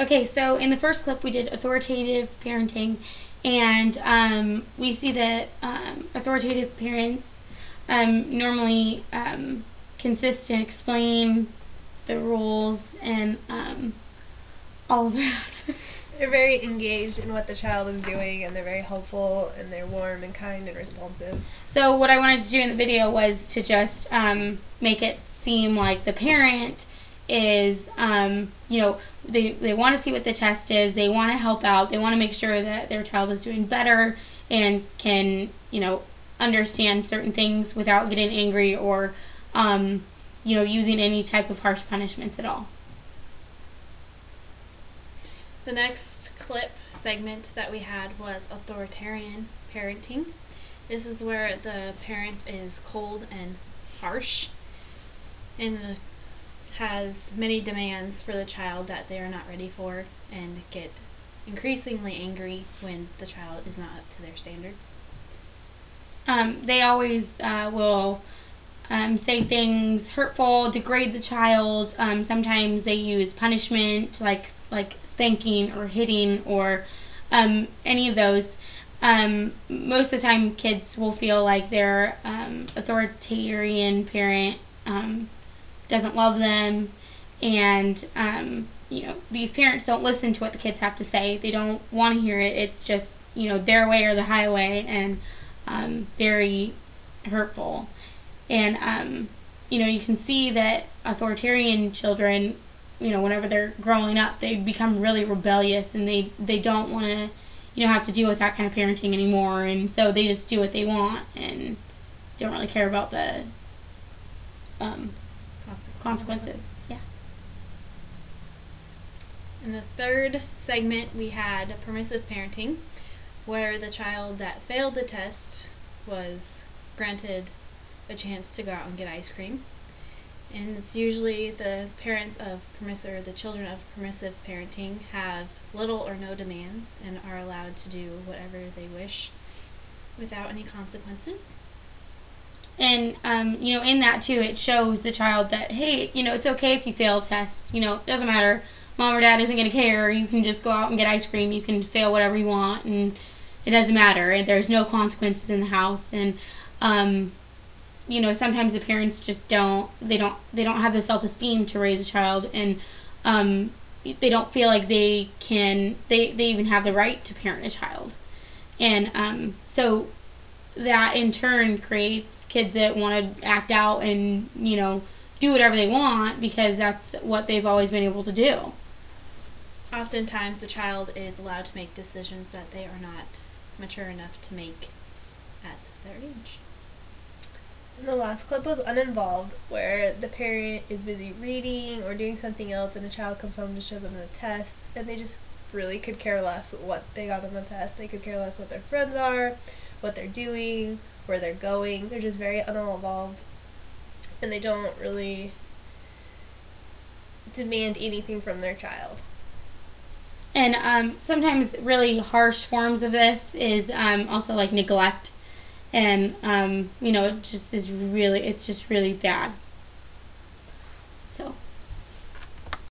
Okay, so in the first clip we did authoritative parenting, and we see that authoritative parents normally consist and explain the rules and all of that. They're very engaged in what the child is doing, and they're very helpful, and they're warm and kind and responsive. So what I wanted to do in the video was to just make it seem like the parent is, they want to see what the test is, they want to help out, they want to make sure that their child is doing better and can, understand certain things without getting angry or, using any type of harsh punishments at all. The next clip segment that we had was authoritarian parenting. This is where the parent is cold and harsh and has many demands for the child that they are not ready for, and get increasingly angry when the child is not up to their standards. They always will say things hurtful, degrade the child. Sometimes they use punishment like spanking or hitting or any of those. Most of the time kids will feel like their authoritarian parent doesn't love them, and these parents don't listen to what the kids have to say. They don't want to hear it. It's just their way or the highway, and very hurtful. And you can see that authoritarian children, whenever they're growing up, they become really rebellious, and they don't want to have to deal with that kind of parenting anymore, and so they just do what they want and don't really care about the consequences. Yeah. In the third segment, we had permissive parenting, where the child that failed the test was granted a chance to go out and get ice cream. And it's usually the parents of permissive, or the children of permissive parenting have little or no demands and are allowed to do whatever they wish without any consequences. And, in that, too, it shows the child that, hey, it's okay if you fail a test. It doesn't matter. Mom or dad isn't going to care. You can just go out and get ice cream. You can fail whatever you want, and it doesn't matter. And there's no consequences in the house. And, sometimes the parents just don't have the self-esteem to raise a child, and they don't feel like they even have the right to parent a child. And so that in turn creates kids that want to act out and do whatever they want because that's what they've always been able to do. Oftentimes the child is allowed to make decisions that they are not mature enough to make at their age. And the last clip was uninvolved, where the parent is busy reading or doing something else, and the child comes home to show them the test, and they just really could care less what they got on the test. They could care less what their friends are, what they're doing, where they're going. They're just very uninvolved, and they don't really demand anything from their child. And sometimes really harsh forms of this is also like neglect, and it's just really bad.